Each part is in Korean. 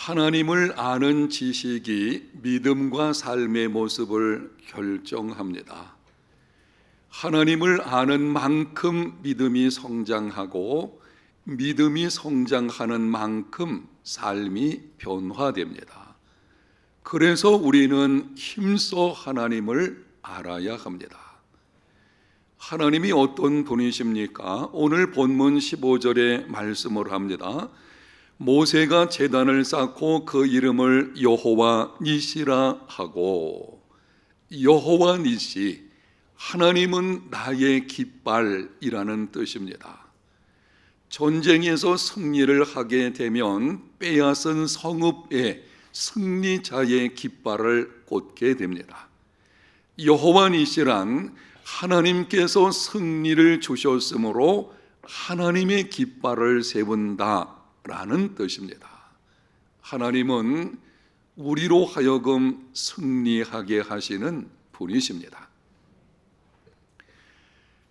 하나님을 아는 지식이 믿음과 삶의 모습을 결정합니다. 하나님을 아는 만큼 믿음이 성장하고 믿음이 성장하는 만큼 삶이 변화됩니다. 그래서 우리는 힘써 하나님을 알아야 합니다. 하나님이 어떤 분이십니까? 오늘 본문 15절에 말씀을 합니다. 모세가 제단을 쌓고 그 이름을 여호와 니시라 하고, 여호와 니시, 하나님은 나의 깃발이라는 뜻입니다. 전쟁에서 승리를 하게 되면 빼앗은 성읍에 승리자의 깃발을 꽂게 됩니다. 여호와 니시란 하나님께서 승리를 주셨으므로 하나님의 깃발을 세운다 라는 뜻입니다. 하나님은 우리로 하여금 승리하게 하시는 분이십니다.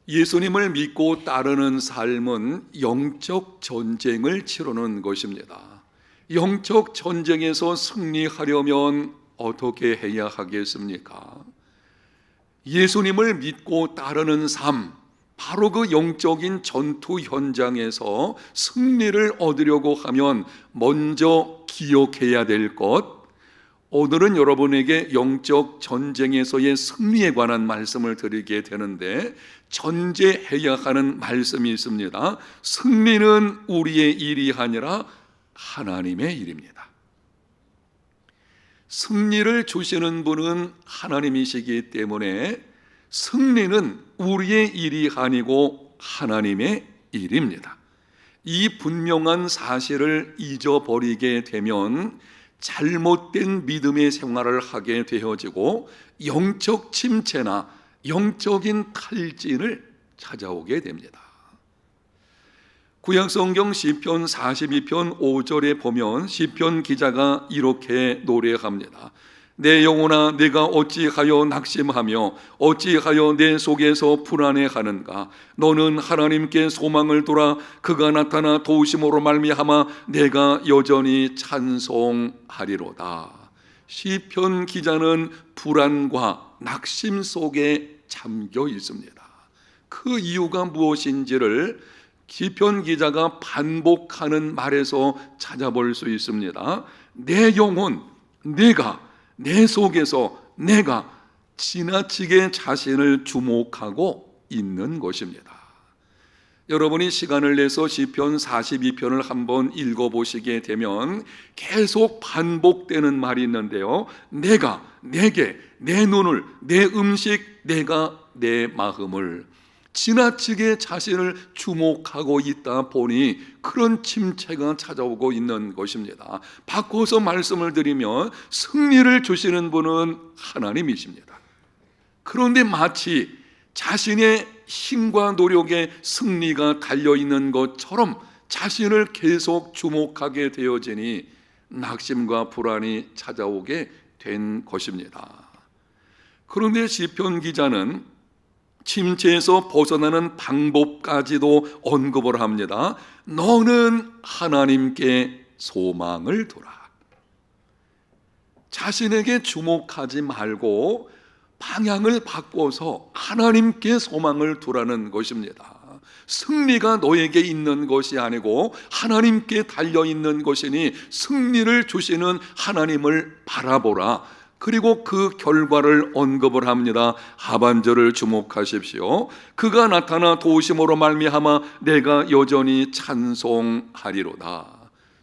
예수님을 믿고 따르는 삶은 영적 전쟁을 치르는 것입니다. 영적 전쟁에서 승리하려면 어떻게 해야 하겠습니까? 예수님을 믿고 따르는 삶, 바로 그 영적인 전투 현장에서 승리를 얻으려고 하면 먼저 기억해야 될 것, 오늘은 여러분에게 영적 전쟁에서의 승리에 관한 말씀을 드리게 되는데, 전제해야 하는 말씀이 있습니다. 승리는 우리의 일이 아니라 하나님의 일입니다. 승리를 주시는 분은 하나님이시기 때문에 승리는 우리의 일이 아니고 하나님의 일입니다. 이 분명한 사실을 잊어버리게 되면 잘못된 믿음의 생활을 하게 되어지고 영적 침체나 영적인 탈진을 찾아오게 됩니다. 구약성경 시편 42편 5절에 보면 시편 기자가 이렇게 노래합니다. 내 영혼아, 내가 어찌하여 낙심하며 어찌하여 내 속에서 불안해하는가? 너는 하나님께 소망을 두라. 그가 나타나 도우심으로 말미암아 내가 여전히 찬송하리로다. 시편 기자는 불안과 낙심 속에 잠겨 있습니다. 그 이유가 무엇인지를 시편 기자가 반복하는 말에서 찾아볼 수 있습니다. 내 영혼, 내 속에서 내가 지나치게 자신을 주목하고 있는 것입니다. 여러분이 시간을 내서 시편 42편을 한번 읽어보시게 되면 계속 반복되는 말이 있는데요. 내가, 내게, 내 눈을, 내 음식, 내가 내 마음을 지나치게 자신을 주목하고 있다 보니 그런 침체가 찾아오고 있는 것입니다. 바꿔서 말씀을 드리면 승리를 주시는 분은 하나님이십니다. 그런데 마치 자신의 힘과 노력에 승리가 달려있는 것처럼 자신을 계속 주목하게 되어지니 낙심과 불안이 찾아오게 된 것입니다. 그런데 시편 기자는 침체에서 벗어나는 방법까지도 언급을 합니다. 너는 하나님께 소망을 두라. 자신에게 주목하지 말고 방향을 바꿔서 하나님께 소망을 두라는 것입니다. 승리가 너에게 있는 것이 아니고 하나님께 달려있는 것이니 승리를 주시는 하나님을 바라보라. 그리고 그 결과를 언급을 합니다. 하반절을 주목하십시오. 그가 나타나 도우심으로 말미암아 내가 여전히 찬송하리로다.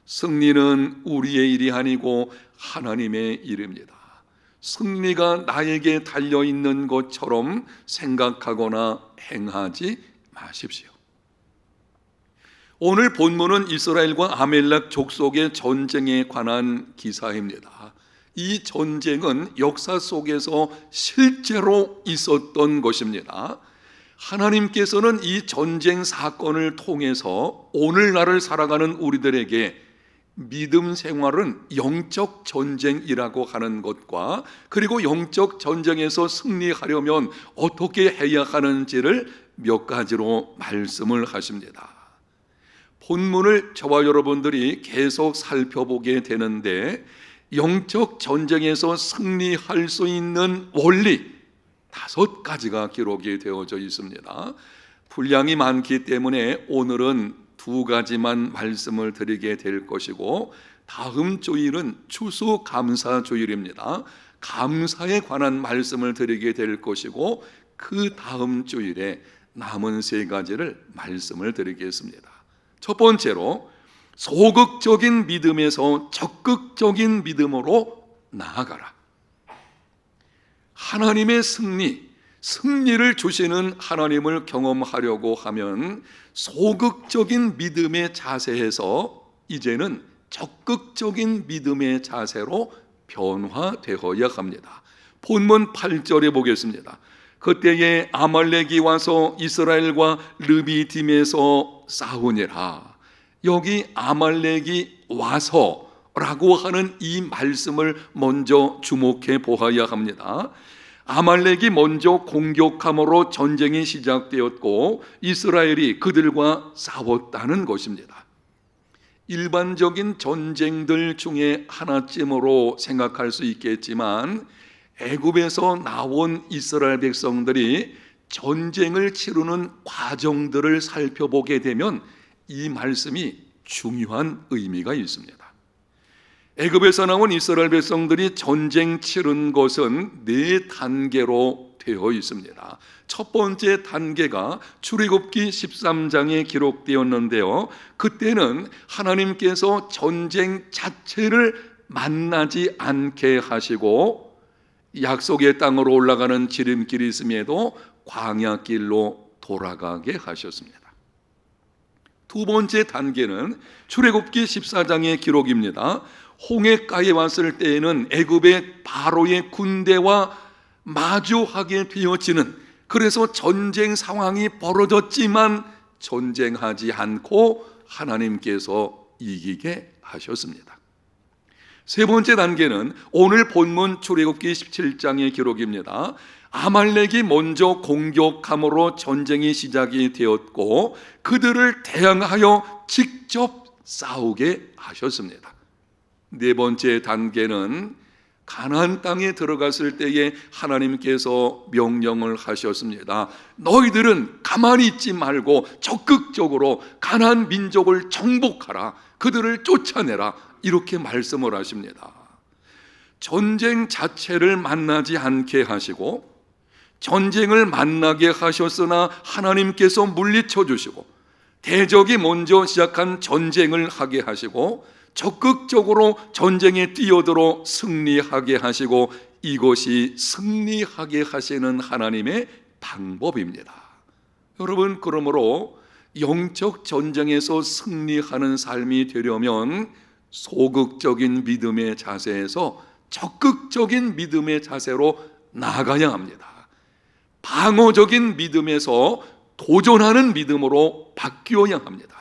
승리는 우리의 일이 아니고 하나님의 일입니다. 승리가 나에게 달려있는 것처럼 생각하거나 행하지 마십시오. 오늘 본문은 이스라엘과 아멜렉 족속의 전쟁에 관한 기사입니다. 이 전쟁은 역사 속에서 실제로 있었던 것입니다. 하나님께서는 이 전쟁 사건을 통해서 오늘날을 살아가는 우리들에게 믿음 생활은 영적 전쟁이라고 하는 것과 그리고 영적 전쟁에서 승리하려면 어떻게 해야 하는지를 몇 가지로 말씀을 하십니다. 본문을 저와 여러분들이 계속 살펴보게 되는데, 영적 전쟁에서 승리할 수 있는 원리 5가지가 기록이 되어져 있습니다. 분량이 많기 때문에 오늘은 2가지만 말씀을 드리게 될 것이고, 다음 주일은 추수감사 주일입니다. 감사에 관한 말씀을 드리게 될 것이고, 그 다음 주일에 남은 3가지를 말씀을 드리겠습니다. 첫 번째로, 소극적인 믿음에서 적극적인 믿음으로 나아가라. 하나님의 승리를 주시는 하나님을 경험하려고 하면 소극적인 믿음의 자세에서 이제는 적극적인 믿음의 자세로 변화되어야 합니다. 본문 8절에 보겠습니다. 그때에 아말렉이 와서 이스라엘과 르비딤에서 싸우니라. 여기 아말렉이 와서라고 하는 이 말씀을 먼저 주목해 보아야 합니다. 아말렉이 먼저 공격함으로 전쟁이 시작되었고 이스라엘이 그들과 싸웠다는 것입니다. 일반적인 전쟁들 중에 하나쯤으로 생각할 수 있겠지만, 애굽에서 나온 이스라엘 백성들이 전쟁을 치르는 과정들을 살펴보게 되면 이 말씀이 중요한 의미가 있습니다. 애굽에서 나온 이스라엘 백성들이 전쟁 치른 것은 4단계로 되어 있습니다. 첫 번째 단계가 출애굽기 13장에 기록되었는데요, 그때는 하나님께서 전쟁 자체를 만나지 않게 하시고 약속의 땅으로 올라가는 지름길이 있음에도 광야길로 돌아가게 하셨습니다. 2번째 단계는 출애굽기 14장의 기록입니다. 홍해가에 왔을 때에는 애굽의 바로의 군대와 마주하게 되어지는, 그래서 전쟁 상황이 벌어졌지만 전쟁하지 않고 하나님께서 이기게 하셨습니다. 3번째 단계는 오늘 본문 출애굽기 17장의 기록입니다. 아말렉이 먼저 공격함으로 전쟁이 시작이 되었고 그들을 대항하여 직접 싸우게 하셨습니다. 4번째 단계는 가나안 땅에 들어갔을 때에 하나님께서 명령을 하셨습니다. 너희들은 가만히 있지 말고 적극적으로 가나안 민족을 정복하라, 그들을 쫓아내라, 이렇게 말씀을 하십니다. 전쟁 자체를 만나지 않게 하시고 전쟁을 만나게 하셨으나 하나님께서 물리쳐 주시고 대적이 먼저 시작한 전쟁을 하게 하시고 적극적으로 전쟁에 뛰어들어 승리하게 하시고, 이것이 승리하게 하시는 하나님의 방법입니다. 여러분, 그러므로 영적 전쟁에서 승리하는 삶이 되려면 소극적인 믿음의 자세에서 적극적인 믿음의 자세로 나아가야 합니다. 방어적인 믿음에서 도전하는 믿음으로 바뀌어야 합니다.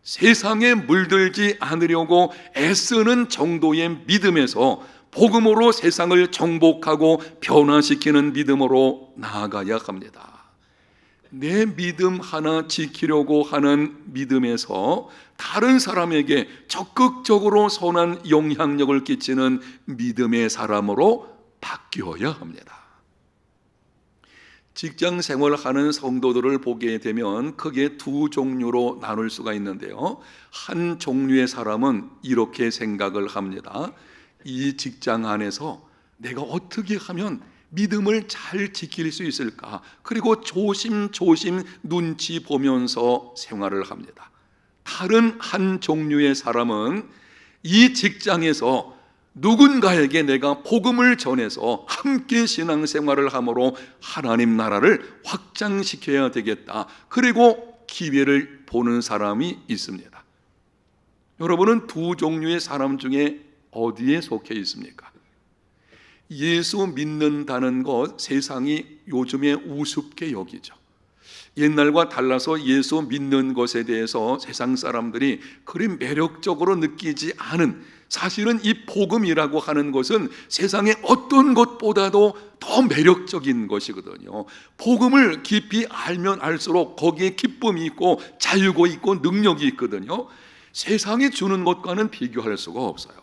세상에 물들지 않으려고 애쓰는 정도의 믿음에서 복음으로 세상을 정복하고 변화시키는 믿음으로 나아가야 합니다. 내 믿음 하나 지키려고 하는 믿음에서 다른 사람에게 적극적으로 선한 영향력을 끼치는 믿음의 사람으로 바뀌어야 합니다. 직장 생활하는 성도들을 보게 되면 크게 2 종류로 나눌 수가 있는데요, 한 종류의 사람은 이렇게 생각을 합니다. 이 직장 안에서 내가 어떻게 하면 믿음을 잘 지킬 수 있을까, 그리고 조심조심 눈치 보면서 생활을 합니다. 다른 한 종류의 사람은 이 직장에서 누군가에게 내가 복음을 전해서 함께 신앙생활을 함으로 하나님 나라를 확장시켜야 되겠다, 그리고 기회를 보는 사람이 있습니다. 여러분은 2 종류의 사람 중에 어디에 속해 있습니까? 예수 믿는다는 것 세상이 요즘에 우습게 여기죠. 옛날과 달라서 예수 믿는 것에 대해서 세상 사람들이 그리 매력적으로 느끼지 않은, 사실은 이 복음이라고 하는 것은 세상의 어떤 것보다도 더 매력적인 것이거든요. 복음을 깊이 알면 알수록 거기에 기쁨이 있고 자유가 있고 능력이 있거든요. 세상이 주는 것과는 비교할 수가 없어요.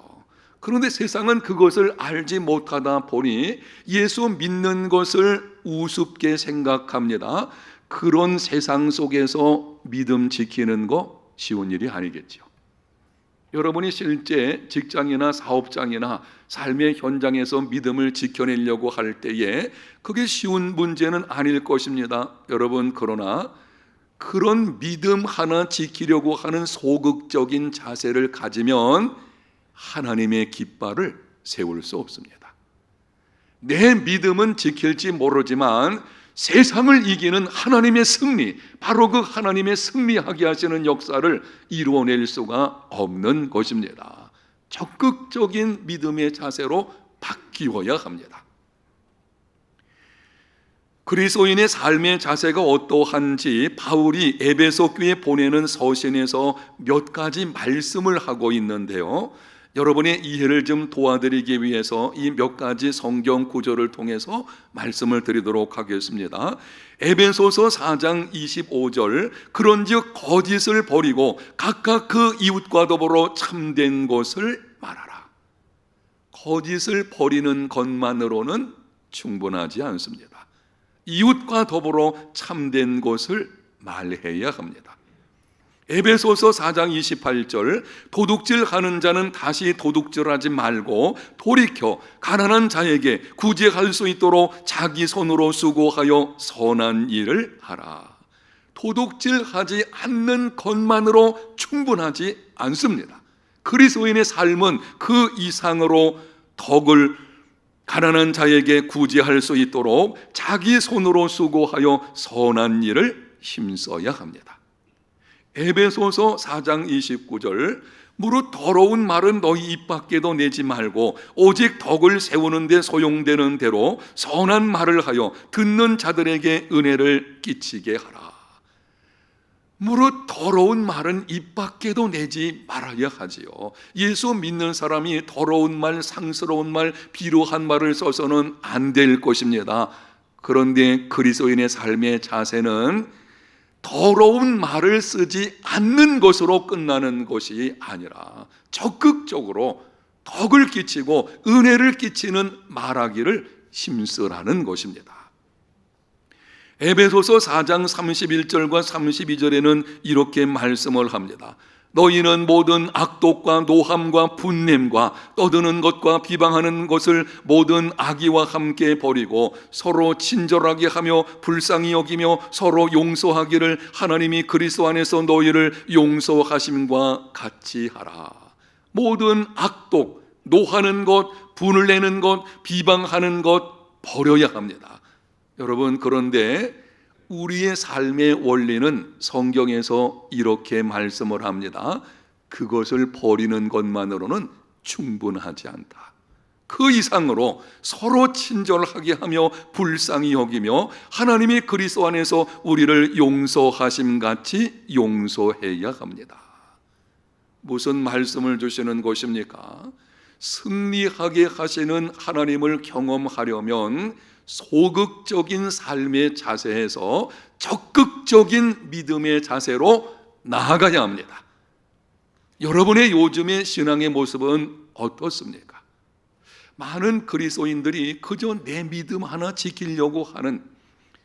그런데 세상은 그것을 알지 못하다 보니 예수 믿는 것을 우습게 생각합니다. 그런 세상 속에서 믿음 지키는 거 쉬운 일이 아니겠죠. 여러분이 실제 직장이나 사업장이나 삶의 현장에서 믿음을 지켜내려고 할 때에 그게 쉬운 문제는 아닐 것입니다. 여러분, 그러나 그런 믿음 하나 지키려고 하는 소극적인 자세를 가지면 하나님의 깃발을 세울 수 없습니다. 내 믿음은 지킬지 모르지만 세상을 이기는 하나님의 승리, 바로 그 하나님의 승리하게 하시는 역사를 이루어낼 수가 없는 것입니다. 적극적인 믿음의 자세로 바뀌어야 합니다. 그리스도인의 삶의 자세가 어떠한지 바울이 에베소 교회에 보내는 서신에서 몇 가지 말씀을 하고 있는데요, 여러분의 이해를 좀 도와드리기 위해서 이 몇 가지 성경 구절을 통해서 말씀을 드리도록 하겠습니다. 에베소서 4장 25절, 그런즉 거짓을 버리고 각각 그 이웃과 더불어 참된 것을 말하라. 거짓을 버리는 것만으로는 충분하지 않습니다. 이웃과 더불어 참된 것을 말해야 합니다. 에베소서 4장 28절, 도둑질하는 자는 다시 도둑질하지 말고 돌이켜 가난한 자에게 구제할 수 있도록 자기 손으로 수고하여 선한 일을 하라. 도둑질하지 않는 것만으로 충분하지 않습니다. 그리스도인의 삶은 그 이상으로 덕을 가난한 자에게 구제할 수 있도록 자기 손으로 수고하여 선한 일을 힘써야 합니다. 에베소서 4장 29절, 무릇 더러운 말은 너희 입 밖에도 내지 말고 오직 덕을 세우는 데 소용되는 대로 선한 말을 하여 듣는 자들에게 은혜를 끼치게 하라. 무릇 더러운 말은 입 밖에도 내지 말아야 하지요. 예수 믿는 사람이 더러운 말, 상스러운 말, 비루한 말을 써서는 안 될 것입니다. 그런데 그리스도인의 삶의 자세는 더러운 말을 쓰지 않는 것으로 끝나는 것이 아니라 적극적으로 덕을 끼치고 은혜를 끼치는 말하기를 힘쓰라는 것입니다. 에베소서 4장 31절과 32절에는 이렇게 말씀을 합니다. 너희는 모든 악독과 노함과 분냄과 떠드는 것과 비방하는 것을 모든 악의와 함께 버리고 서로 친절하게 하며 불쌍히 여기며 서로 용서하기를 하나님이 그리스도 안에서 너희를 용서하심과 같이 하라. 모든 악독, 노하는 것, 분을 내는 것, 비방하는 것 버려야 합니다. 여러분, 그런데 우리의 삶의 원리는 성경에서 이렇게 말씀을 합니다. 그것을 버리는 것만으로는 충분하지 않다. 그 이상으로 서로 친절하게 하며 불쌍히 여기며 하나님이 그리스도 안에서 우리를 용서하심같이 용서해야 합니다. 무슨 말씀을 주시는 것입니까? 승리하게 하시는 하나님을 경험하려면 소극적인 삶의 자세에서 적극적인 믿음의 자세로 나아가야 합니다. 여러분의 요즘의 신앙의 모습은 어떻습니까? 많은 그리스도인들이 그저 내 믿음 하나 지키려고 하는,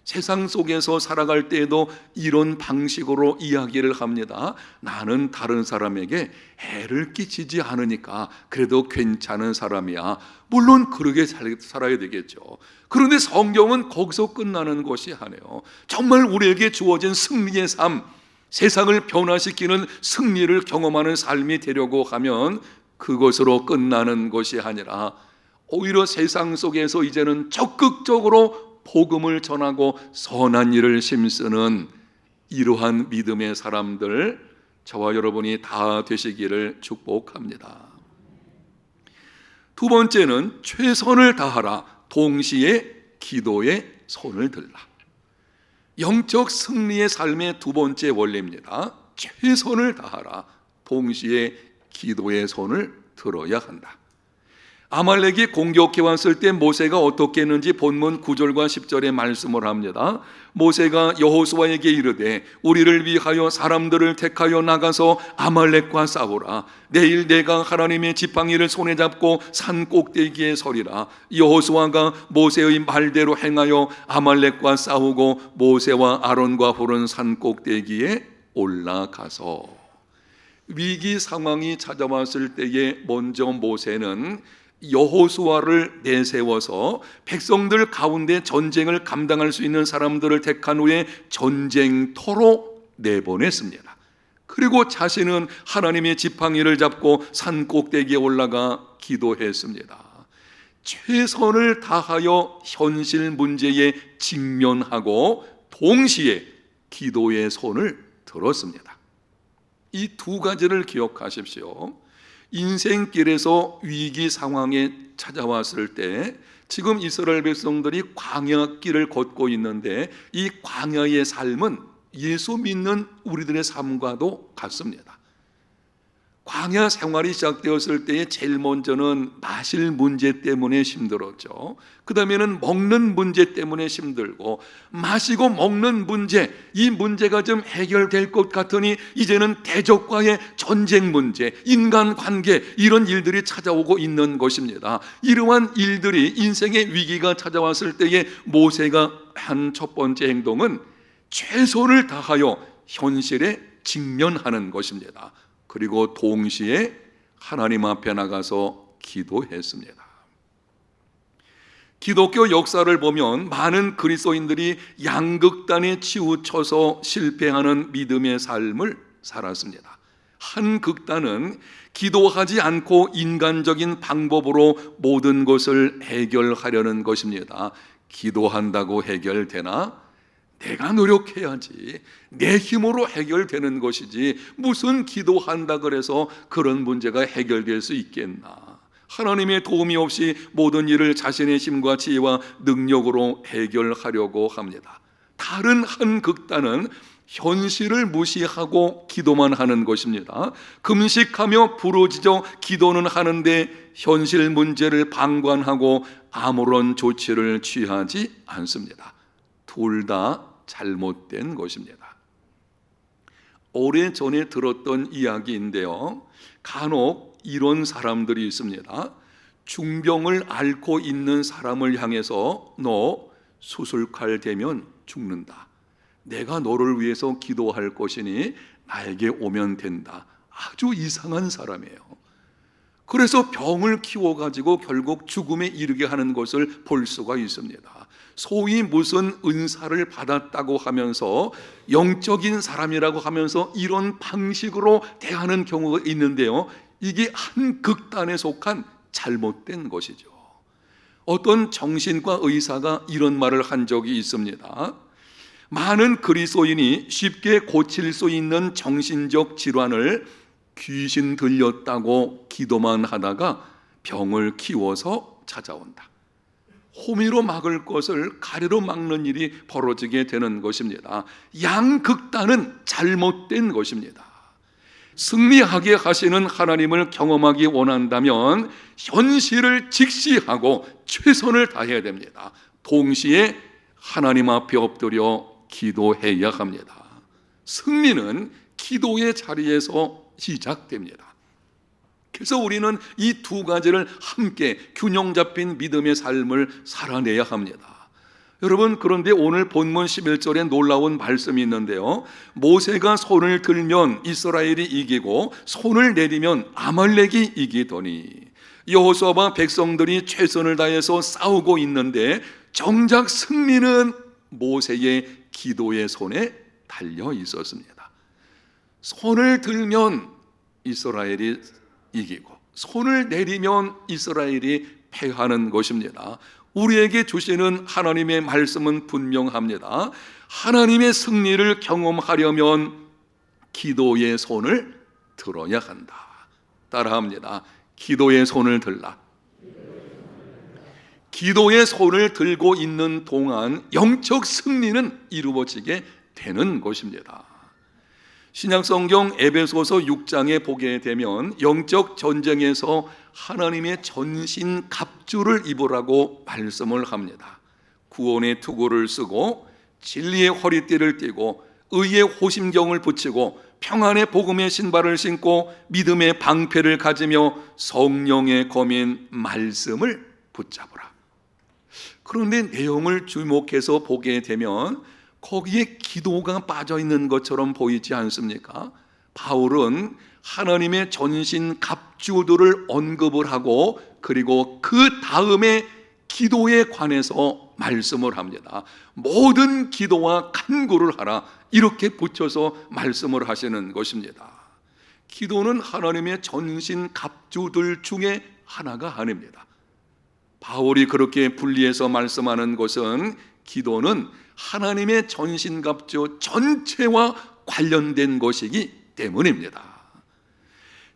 세상 속에서 살아갈 때에도 이런 방식으로 이야기를 합니다. 나는 다른 사람에게 해를 끼치지 않으니까 그래도 괜찮은 사람이야. 물론 그러게 살아야 되겠죠. 그런데 성경은 거기서 끝나는 것이 아니에요. 정말 우리에게 주어진 승리의 삶, 세상을 변화시키는 승리를 경험하는 삶이 되려고 하면 그것으로 끝나는 것이 아니라 오히려 세상 속에서 이제는 적극적으로 복음을 전하고 선한 일을 힘쓰는 이러한 믿음의 사람들, 저와 여러분이 다 되시기를 축복합니다. 두 번째는 최선을 다하라, 동시에 기도에 손을 들라. 영적 승리의 삶의 두 번째 원리입니다. 최선을 다하라, 동시에 기도의 손을 들어야 한다. 아말렉이 공격해 왔을 때 모세가 어떻게 했는지 본문 9절과 10절에 말씀을 합니다. 모세가 여호수아에게 이르되 우리를 위하여 사람들을 택하여 나가서 아말렉과 싸우라. 내일 내가 하나님의 지팡이를 손에 잡고 산 꼭대기에 서리라. 여호수아가 모세의 말대로 행하여 아말렉과 싸우고 모세와 아론과 홀은 산 꼭대기에 올라가서, 위기 상황이 찾아왔을 때에 먼저 모세는 여호수아를 내세워서 백성들 가운데 전쟁을 감당할 수 있는 사람들을 택한 후에 전쟁터로 내보냈습니다. 그리고 자신은 하나님의 지팡이를 잡고 산 꼭대기에 올라가 기도했습니다. 최선을 다하여 현실 문제에 직면하고 동시에 기도의 손을 들었습니다. 이 두 가지를 기억하십시오. 인생길에서 위기 상황에 찾아왔을 때, 지금 이스라엘 백성들이 광야길을 걷고 있는데 이 광야의 삶은 예수 믿는 우리들의 삶과도 같습니다. 광야 생활이 시작되었을 때에 제일 먼저는 마실 문제 때문에 힘들었죠. 그 다음에는 먹는 문제 때문에 힘들고, 마시고 먹는 문제, 이 문제가 좀 해결될 것 같으니 이제는 대적과의 전쟁 문제, 인간관계, 이런 일들이 찾아오고 있는 것입니다. 이러한 일들이, 인생의 위기가 찾아왔을 때에 모세가 한 첫 번째 행동은 최선을 다하여 현실에 직면하는 것입니다. 그리고 동시에 하나님 앞에 나가서 기도했습니다. 기독교 역사를 보면 많은 그리스도인들이 양극단에 치우쳐서 실패하는 믿음의 삶을 살았습니다. 한 극단은 기도하지 않고 인간적인 방법으로 모든 것을 해결하려는 것입니다. 기도한다고 해결되나? 내가 노력해야지, 내 힘으로 해결되는 것이지 무슨 기도한다 그래서 그런 문제가 해결될 수 있겠나. 하나님의 도움이 없이 모든 일을 자신의 힘과 지혜와 능력으로 해결하려고 합니다. 다른 한 극단은 현실을 무시하고 기도만 하는 것입니다. 금식하며 부르짖어 기도는 하는데 현실 문제를 방관하고 아무런 조치를 취하지 않습니다. 둘 다 잘못된 것입니다. 오래전에 들었던 이야기인데요, 간혹 이런 사람들이 있습니다. 중병을 앓고 있는 사람을 향해서 너 수술칼 대면 죽는다, 내가 너를 위해서 기도할 것이니 나에게 오면 된다. 아주 이상한 사람이에요. 그래서 병을 키워가지고 결국 죽음에 이르게 하는 것을 볼 수가 있습니다. 소위 무슨 은사를 받았다고 하면서 영적인 사람이라고 하면서 이런 방식으로 대하는 경우가 있는데요, 이게 한 극단에 속한 잘못된 것이죠. 어떤 정신과 의사가 이런 말을 한 적이 있습니다. 많은 그리스도인이 쉽게 고칠 수 있는 정신적 질환을 귀신 들렸다고 기도만 하다가 병을 키워서 찾아온다. 호미로 막을 것을 가래로 막는 일이 벌어지게 되는 것입니다. 양극단은 잘못된 것입니다. 승리하게 하시는 하나님을 경험하기 원한다면 현실을 직시하고 최선을 다해야 됩니다. 동시에 하나님 앞에 엎드려 기도해야 합니다. 승리는 기도의 자리에서 시작됩니다. 그래서 우리는 이 두 가지를 함께 균형 잡힌 믿음의 삶을 살아내야 합니다. 여러분, 그런데 오늘 본문 11절에 놀라운 말씀이 있는데요, 모세가 손을 들면 이스라엘이 이기고 손을 내리면 아말렉이 이기더니, 여호수아와 백성들이 최선을 다해서 싸우고 있는데 정작 승리는 모세의 기도의 손에 달려 있었습니다. 손을 들면 이스라엘이 이기고 손을 내리면 이스라엘이 패하는 것입니다. 우리에게 주시는 하나님의 말씀은 분명합니다. 하나님의 승리를 경험하려면 기도의 손을 들어야 한다. 따라합니다. 기도의 손을 들라. 기도의 손을 들고 있는 동안 영적 승리는 이루어지게 되는 것입니다. 신약성경 에베소서 6장에 보게 되면 영적 전쟁에서 하나님의 전신 갑주를 입으라고 말씀을 합니다. 구원의 투구를 쓰고 진리의 허리띠를 띠고 의의 호심경을 붙이고 평안의 복음의 신발을 신고 믿음의 방패를 가지며 성령의 검인 말씀을 붙잡으라. 그런데 내용을 주목해서 보게 되면 거기에 기도가 빠져 있는 것처럼 보이지 않습니까? 바울은 하나님의 전신 갑주들을 언급을 하고 그리고 그 다음에 기도에 관해서 말씀을 합니다. 모든 기도와 간구를 하라, 이렇게 붙여서 말씀을 하시는 것입니다. 기도는 하나님의 전신 갑주들 중에 하나가 아닙니다. 바울이 그렇게 분리해서 말씀하는 것은 기도는 하나님의 전신갑주 전체와 관련된 것이기 때문입니다.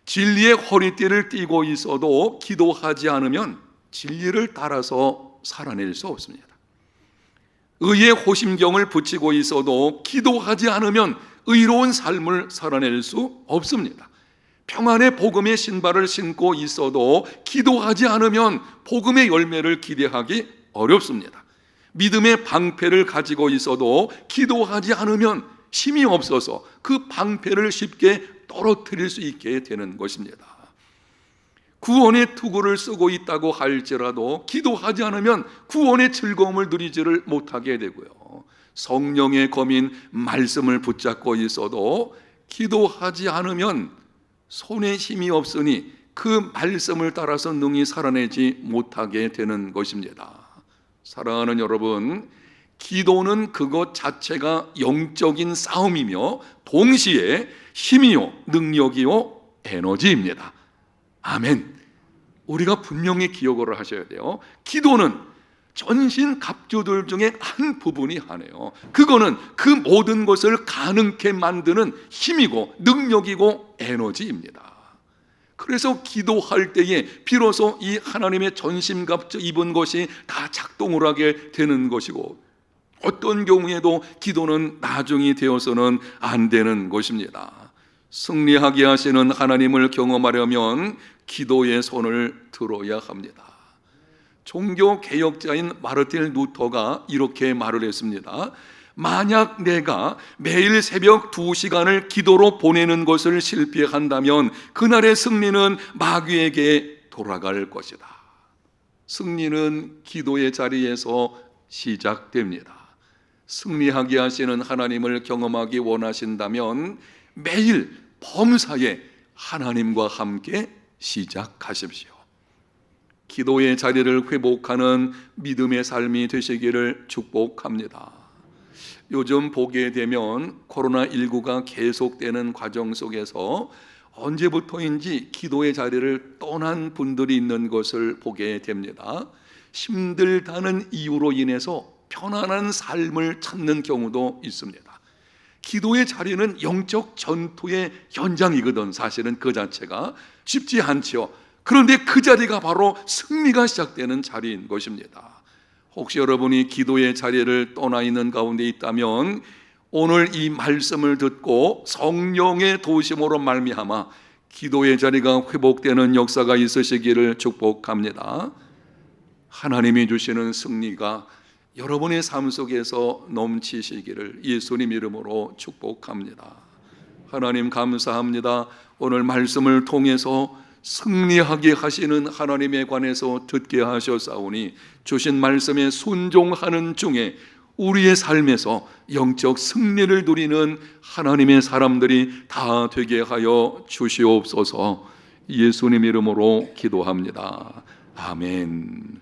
진리의 허리띠를 띠고 있어도 기도하지 않으면 진리를 따라서 살아낼 수 없습니다. 의의 호심경을 붙이고 있어도 기도하지 않으면 의로운 삶을 살아낼 수 없습니다. 평안의 복음의 신발을 신고 있어도 기도하지 않으면 복음의 열매를 기대하기 어렵습니다. 믿음의 방패를 가지고 있어도 기도하지 않으면 힘이 없어서 그 방패를 쉽게 떨어뜨릴 수 있게 되는 것입니다. 구원의 투구를 쓰고 있다고 할지라도 기도하지 않으면 구원의 즐거움을 누리지를 못하게 되고요. 성령의 검인 말씀을 붙잡고 있어도 기도하지 않으면 손에 힘이 없으니 그 말씀을 따라서 능히 살아내지 못하게 되는 것입니다. 사랑하는 여러분, 기도는 그것 자체가 영적인 싸움이며 동시에 힘이요, 능력이요, 에너지입니다. 아멘. 우리가 분명히 기억을 하셔야 돼요. 기도는 전신 갑주들 중에 한 부분이 아니에요. 그거는 그 모든 것을 가능케 만드는 힘이고 능력이고 에너지입니다. 그래서 기도할 때에 비로소 이 하나님의 전신갑주 입은 것이 다 작동을 하게 되는 것이고, 어떤 경우에도 기도는 나중이 되어서는 안 되는 것입니다. 승리하게 하시는 하나님을 경험하려면 기도의 손을 들어야 합니다. 종교 개혁자인 마르틴 루터가 이렇게 말을 했습니다. 만약 내가 매일 새벽 2시간을 기도로 보내는 것을 실패한다면 그날의 승리는 마귀에게 돌아갈 것이다. 승리는 기도의 자리에서 시작됩니다. 승리하게 하시는 하나님을 경험하기 원하신다면 매일 범사에 하나님과 함께 시작하십시오. 기도의 자리를 회복하는 믿음의 삶이 되시기를 축복합니다. 요즘 보게 되면 코로나19가 계속되는 과정 속에서 언제부터인지 기도의 자리를 떠난 분들이 있는 것을 보게 됩니다. 힘들다는 이유로 인해서 편안한 삶을 찾는 경우도 있습니다. 기도의 자리는 영적 전투의 현장이거든. 사실은 그 자체가 쉽지 않죠. 그런데 그 자리가 바로 승리가 시작되는 자리인 것입니다. 혹시 여러분이 기도의 자리를 떠나 있는 가운데 있다면 오늘 이 말씀을 듣고 성령의 도우심으로 말미암아 기도의 자리가 회복되는 역사가 있으시기를 축복합니다. 하나님이 주시는 승리가 여러분의 삶 속에서 넘치시기를 예수님 이름으로 축복합니다. 하나님 감사합니다. 오늘 말씀을 통해서 승리하게 하시는 하나님에 관해서 듣게 하셨사오니 주신 말씀에 순종하는 중에 우리의 삶에서 영적 승리를 누리는 하나님의 사람들이 다 되게 하여 주시옵소서. 예수님 이름으로 기도합니다. 아멘.